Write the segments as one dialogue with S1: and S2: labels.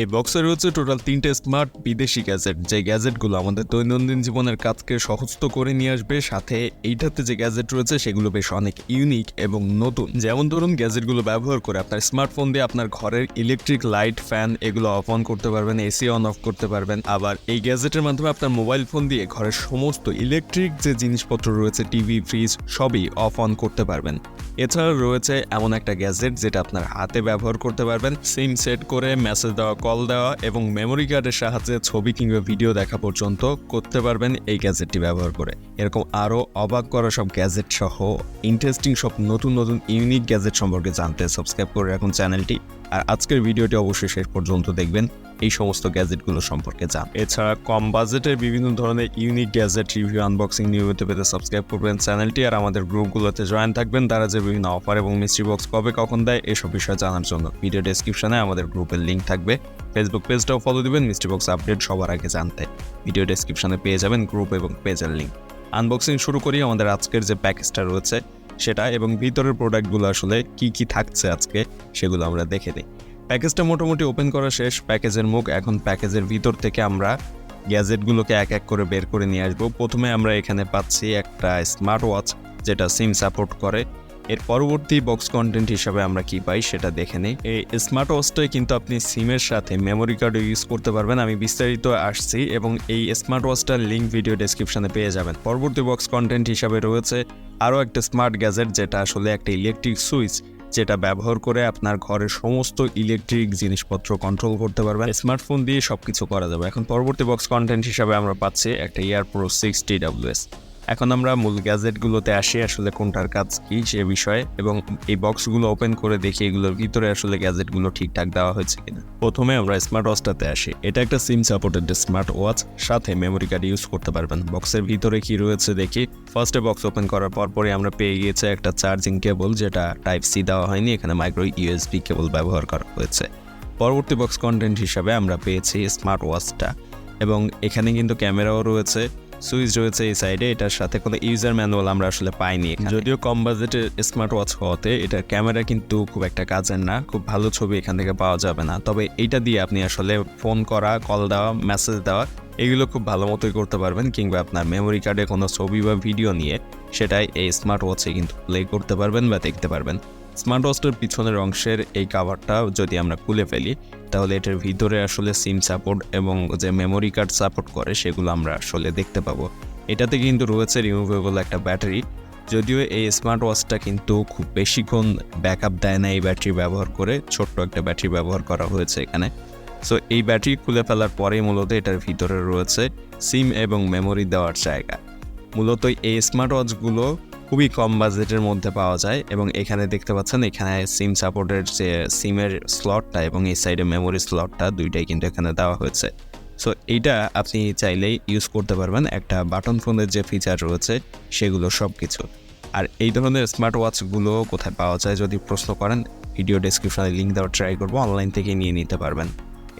S1: এই বক্সে রয়েছে টোটাল 3টে স্মার্ট বিদেশি গ্যাজেট, যে গ্যাজেটগুলো আমাদের দৈনন্দিন জীবনের কাজকে সহজত করে নিয়ে আসবে। সাথে এইটাতে যে গ্যাজেট রয়েছে সেগুলো বেশ অনেক ইউনিক এবং নতুন। যেমন ধরুন, গ্যাজেটগুলো ব্যবহার করে আপনার স্মার্টফোন দিয়ে আপনার ঘরের ইলেকট্রিক লাইট, ফ্যান এগুলো অফ অন করতে পারবেন, এসি অন অফ করতে পারবেন। আবার এই গ্যাজেটের মাধ্যমে আপনার মোবাইল ফোন দিয়ে ঘরের সমস্ত ইলেকট্রিক যে জিনিসপত্র রয়েছে, টিভি, ফ্রিজ সবই অফ অন করতে পারবেন। এছাড়া রয়েছে এমন একটা গ্যাজেট যেটা আপনার হাতে ব্যবহার করতে পারবেন, সিম সেট করে মেসেজ দেওয়া, কল দেওয়া এবং মেমোরি কার্ডের সাহায্যে ছবি কিংবা ভিডিও দেখা পর্যন্ত করতে পারবেন এই গ্যাজেটটি ব্যবহার করে। এরকম আরও অবাক করা সব গ্যাজেট সহ ইন্টারেস্টিং সব নতুন নতুন ইউনিক গ্যাজেট সম্পর্কে জানতে সাবস্ক্রাইব করে রাখুন চ্যানেলটি। আর আজকের ভিডিওটি অবশ্যই শেষ পর্যন্ত দেখবেন এই সমস্ত গ্যাজেটগুলো সম্পর্কে জান। এছাড়া কম বাজেটের বিভিন্ন ধরনের ইউনিক গ্যাজেট রিভিউ, আনবক্সিং নিয়মিত পেতে সাবস্ক্রাইব করবেন চ্যানেলটি। আর আমাদের গ্রুপগুলোতে জয়েন থাকবেন, তারা যে বিভিন্ন অফার এবং মিস্ট্রি বক্স কবে কখন দেয় এসব বিষয়ে জানার জন্য। ভিডিও ডেসক্রিপশনে আমাদের গ্রুপের লিঙ্ক থাকবে, ফেসবুক পেজটাও ফলো দিবেন মিস্ট্রি বক্স আপডেট সবার আগে জানতে। ভিডিও ডেসক্রিপশনে পেয়ে যাবেন গ্রুপ এবং পেজের লিঙ্ক। আনবক্সিং শুরু করি আমাদের আজকের যে প্যাকেজটা রয়েছে সেটা, এবং ভিতরের প্রোডাক্টগুলো আসলে কি থাকছে আজকে সেগুলো আমরা দেখে নিই। প্যাকেজটা মোটামুটি ওপেন করা শেষ, প্যাকেজের মুখ। এখন প্যাকেজের ভিতর থেকে আমরা গ্যাজেটগুলোকে এক এক করে বের করে নিয়ে আসবো। প্রথমে আমরা এখানে পাচ্ছি একটা স্মার্ট ওয়াচ যেটা সিম সাপোর্ট করে। এর পরবর্তী বক্স কন্টেন্ট হিসাবে আমরা কি পাই সেটা দেখে নিই। এই স্মার্ট ওয়াচটাই কিন্তু আপনি সিমের সাথে মেমোরি কার্ডও ইউজ করতে পারবেন। আমি বিস্তারিত আসছি এবং এই স্মার্ট ওয়াচটার লিঙ্ক ভিডিও ডেসক্রিপশনে পেয়ে যাবেন। পরবর্তী বক্স কন্টেন্ট হিসাবে রয়েছে আরও একটা স্মার্ট গ্যাজেট, যেটা আসলে একটা ইলেকট্রিক সুইচ, যেটা ব্যবহার করে আপনার ঘরের সমস্ত ইলেকট্রিক জিনিসপত্র কন্ট্রোল করতে পারবেন। স্মার্টফোন দিয়ে সবকিছু করা যাবে। এখন পরবর্তী বক্স কন্টেন্ট হিসাবে আমরা পাচ্ছি একটা এয়ারপ্রো 60WS। এখন আমরা মূল গ্যাজেটগুলোতে আসি, আসলে কোনটার কাজ কি সে বিষয়ে, এবং এই বক্সগুলো ওপেন করে দেখি এগুলোর ভিতরে আসলে গ্যাজেটগুলো ঠিকঠাক দেওয়া হয়েছে কিনা। প্রথমে আমরা স্মার্ট ওয়াচটাতে আসি। এটা একটা সিম সাপোর্টেড স্মার্ট ওয়াচ, সাথে মেমোরি কার্ড ইউজ করতে পারবেন। বক্সের ভিতরে কি রয়েছে দেখি। ফার্স্টে বক্স ওপেন করার পরপরই আমরা পেয়ে গিয়েছে একটা চার্জিং কেবল, যেটা টাইপ সি দেওয়া হয়নি, এখানে মাইক্রো ইউএসবি কেবল ব্যবহার করা হয়েছে। পরবর্তী বক্স কন্টেন্ট হিসাবে আমরা পেয়েছি স্মার্ট ওয়াচটা, এবং এখানে কিন্তু ক্যামেরাও রয়েছে, সুইচ রয়েছে এই সাইডে। এটার সাথে কোনো ইউজার ম্যানুয়াল আমরা আসলে পাইনি। যদিও কম বাজেটের স্মার্ট ওয়াচ হওয়াতে এটার ক্যামেরা কিন্তু খুব একটা কাজের না, খুব ভালো ছবি এখান থেকে পাওয়া যাবে না। তবে এইটা দিয়ে আপনি আসলে ফোন করা, কল দেওয়া, মেসেজ দেওয়া এগুলো খুব ভালো মতোই করতে পারবেন, কিংবা আপনার মেমোরি কার্ডে কোনো ছবি বা ভিডিও নিয়ে সেটাই এই স্মার্ট ওয়াচে কিন্তু প্লে করতে পারবেন বা দেখতে পারবেন। স্মার্ট ওয়াচটার পিছনের অংশের এই কাভারটা যদি আমরা খুলে ফেলি, তাহলে এটার ভিতরে আসলে সিম সাপোর্ট এবং যে মেমোরি কার্ড সাপোর্ট করে সেগুলো আমরা আসলে দেখতে পাবো। এটাতে কিন্তু রয়েছে রিমুভেবল একটা ব্যাটারি। যদিও এই স্মার্ট ওয়াচটা কিন্তু খুব বেশিক্ষণ ব্যাকআপ দেয় না এই ব্যাটারি ব্যবহার করে, ছোট্ট একটা ব্যাটারি ব্যবহার করা হয়েছে এখানে। সো এই ব্যাটারি খুলে ফেলার পরেই মূলত এটার ভিতরে রয়েছে সিম এবং মেমোরি দেওয়ার জায়গা। মূলত এই স্মার্ট ওয়াচগুলো খুবই কম বাজেটের মধ্যে পাওয়া যায়, এবং এখানে দেখতে পাচ্ছেন এখানে সিম সাপোর্টের যে সিমের স্লটটা এবং এই সাইডে মেমোরি স্লটটা দুইটাই কিন্তু এখানে দেওয়া হয়েছে। সো এইটা আপনি চাইলেই ইউজ করতে পারবেন একটা বাটন ফোনের যে ফিচার রয়েছে সেগুলো সব কিছু। আর এই ধরনের স্মার্ট ওয়াচগুলো কোথায় পাওয়া যায় যদি প্রশ্ন করেন, ভিডিও ডেসক্রিপশনে লিঙ্ক দেওয়ার ট্রাই করবো, অনলাইন থেকে নিয়ে নিতে পারবেন।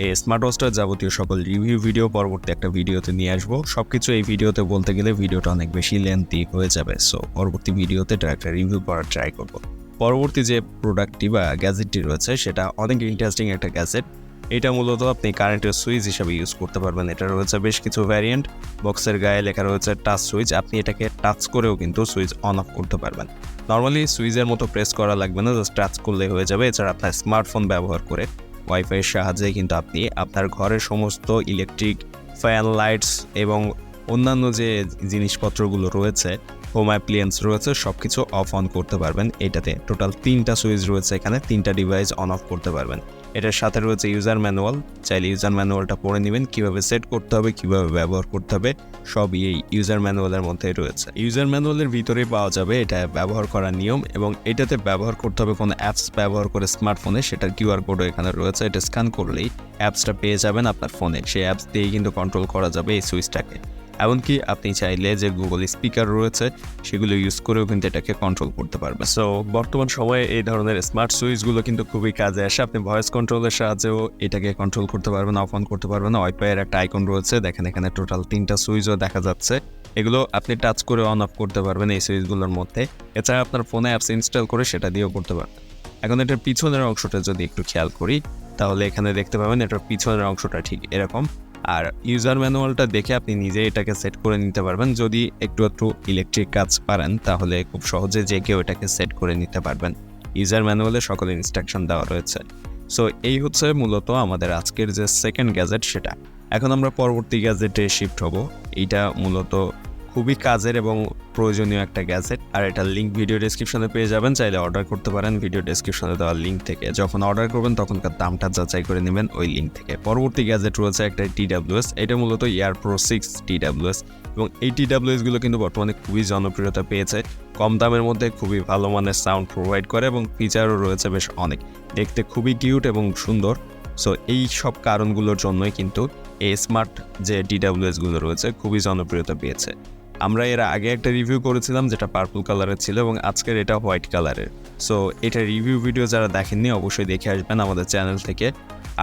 S1: এই স্মার্ট ওয়াচটার যাবতীয় সকল রিভিউ ভিডিও পরবর্তী একটা ভিডিওতে নিয়ে আসবো। সবকিছু এই ভিডিওতে বলতে গেলে ভিডিওটা অনেক বেশি লেন্থি হয়ে যাবে, সো পরবর্তী ভিডিওতে একটা রিভিউ করার ট্রাই করবো। পরবর্তী যে প্রোডাক্টটি বা গ্যাজেটটি রয়েছে সেটা অনেক ইন্টারেস্টিং একটা গ্যাজেট। এটা মূলত আপনি কারেন্টের সুইচ হিসাবে ইউজ করতে পারবেন। এটা রয়েছে বেশ কিছু ভ্যারিয়েন্ট। বক্সের গায়ে লেখা রয়েছে টাচ সুইচ, আপনি এটাকে টাচ করেও কিন্তু সুইচ অন অফ করতে পারবেন। নর্মালি সুইচের মতো প্রেস করা লাগবে না, জাস্ট টাচ করলেই হয়ে যাবে। এছাড়া আপনার স্মার্টফোন ব্যবহার করে ওয়াইফাইয়ের সাহায্যে কিন্তু আপনি আপনার ঘরের সমস্ত ইলেকট্রিক, ফ্যান, লাইটস এবং অন্যান্য যে জিনিসপত্রগুলো রয়েছে, হোম অ্যাপ্লিয়েন্স রয়েছে, সব কিছু অফ অন করতে পারবেন। এটাতে টোটাল 3টা সুইচ রয়েছে, এখানে 3টা ডিভাইস অন অফ করতে পারবেন। এটার সাথে রয়েছে ইউজার ম্যানুয়াল, চাইলে ইউজার ম্যানুয়ালটা পড়ে নেবেন, কীভাবে সেট করতে হবে, কীভাবে ব্যবহার করতে হবে সবই এই ইউজার ম্যানুয়ালের মধ্যে রয়েছে। ইউজার ম্যানুয়ালের ভিতরেই পাওয়া যাবে এটা ব্যবহার করার নিয়ম, এবং এটাতে ব্যবহার করতে হবে কোনো অ্যাপস ব্যবহার করে স্মার্টফোনে, সেটার কিউআর কোডও এখানে রয়েছে। এটা স্ক্যান করলেই অ্যাপসটা পেয়ে যাবেন আপনার ফোনে, সেই অ্যাপস দিয়েই কিন্তু কন্ট্রোল করা যাবে এই সুইচটাকে। এমনকি আপনি চাইলে যে গুগল স্পিকার রয়েছে সেগুলো ইউজ করেও কিন্তু এটাকে কন্ট্রোল করতে পারবেন। সো বর্তমান সময়ে এই ধরনের স্মার্ট সুইচগুলো কিন্তু খুবই কাজে আসে। আপনি ভয়েস কন্ট্রোলের সাহায্যেও এটাকে কন্ট্রোল করতে পারবেন, অফ অন করতে পারবেন। ওয়াইফাইয়ের একটা আইকন রয়েছে, দেখেন এখানে টোটাল 3টা সুইচও দেখা যাচ্ছে। এগুলো আপনি টাচ করে অন অফ করতে পারবেন এই সুইচগুলোর মধ্যে। এছাড়া আপনার ফোনে অ্যাপস ইনস্টল করে সেটা দিয়েও করতে পারবেন। এখন এটার পিছনের অংশটা যদি একটু খেয়াল করি তাহলে এখানে দেখতে পাবেন এটার পিছনের অংশটা ঠিক এরকম। আর ইউজার ম্যানুয়ালটা দেখে আপনি নিজে এটাকে সেট করে নিতে পারবেন। যদি একটু ইলেকট্রিক কাজ পারেন তাহলে খুব সহজে যে কেউ এটাকে সেট করে নিতে পারবেন। ইউজার ম্যানুয়ালে সকল ইনস্ট্রাকশন দেওয়া রয়েছে। সো এই হচ্ছে মূলত আমাদের আজকের যে সেকেন্ড গ্যাজেট সেটা। এখন আমরা পরবর্তী গ্যাজেটে শিফট হব। এইটা মূলত খুবই কাজের এবং প্রয়োজনীয় একটা গ্যাজেট, আর এটার লিঙ্ক ভিডিও ডেসক্রিপশনে পেয়ে যাবেন। চাইলে অর্ডার করতে পারেন ভিডিও ডেসক্রিপশনে দেওয়া লিঙ্ক থেকে। যখন অর্ডার করবেন তখনকার দামটা যাচাই করে নেবেন ওই লিঙ্ক থেকে। পরবর্তী গ্যাজেট রয়েছে একটা TWS, এটা মূলত ইয়ার প্রো 6 TWS, এবং এই TWSগুলো কিন্তু বর্তমানে খুবই জনপ্রিয়তা পেয়েছে। কম দামের মধ্যে খুবই ভালো মানের সাউন্ড প্রোভাইড করে এবং ফিচারও রয়েছে বেশ অনেক, দেখতে খুবই কিউট এবং সুন্দর। সো এই সব কারণগুলোর জন্যই কিন্তু এই স্মার্ট যে TWSগুলো রয়েছে খুবই জনপ্রিয়তা পেয়েছে। আমরা এর আগে একটা রিভিউ করেছিলাম যেটা পার্পল কালারের ছিল, এবং আজকের এটা হোয়াইট কালারের। সো এটা রিভিউ ভিডিও যারা দেখেননি অবশ্যই দেখে আসবেন আমাদের চ্যানেল থেকে।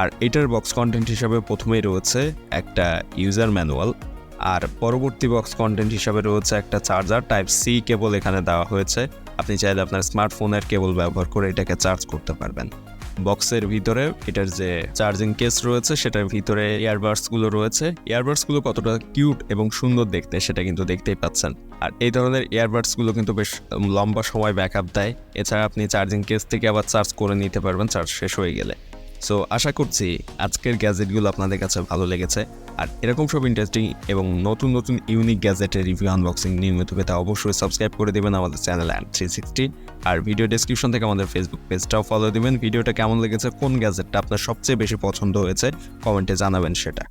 S1: আর এটার বক্স কন্টেন্ট হিসাবে প্রথমেই রয়েছে একটা ইউজার ম্যানুয়াল, আর পরবর্তী বক্স কন্টেন্ট হিসাবে রয়েছে একটা চার্জার টাইপ সি কেবল এখানে দেওয়া হয়েছে। আপনি চাইলে আপনার স্মার্টফোনের কেবল ব্যবহার করে এটাকে চার্জ করতে পারবেন। বক্সের ভিতরে এটার যে চার্জিং কেস রয়েছে সেটার ভিতরে ইয়ারবাডসগুলো রয়েছে। ইয়ারবাডসগুলো কতটা কিউট এবং সুন্দর দেখতে সেটা কিন্তু দেখতেই পাচ্ছেন। আর এই ধরনের ইয়ারবাডসগুলো কিন্তু বেশ লম্বা সময় ব্যাকআপ দেয়। এছাড়া আপনি চার্জিং কেস থেকে আবার চার্জ করে নিতে পারবেন চার্জ শেষ হয়ে গেলে। সো আশা করছি আজকের গ্যাজেটগুলো আপনাদের কাছে ভালো লেগেছে। আর এরকম সব ইন্টারেস্টিং এবং নতুন ইউনিক গ্যাজেটের রিভিউ আনবক্সিং নিয়মিত পেতে অবশ্যই সাবস্ক্রাইব করে দেবেন আমাদের চ্যানেল Any3। আর ভিডিও ডেসক্রিপশন থেকে আমাদের ফেসবুক পেজটাও ফলো দিবেন। ভিডিওটা কেমন লেগেছে, কোন গ্যাজেটটা আপনার সবচেয়ে বেশি পছন্দ হয়েছে কমেন্টে জানাবেন সেটা।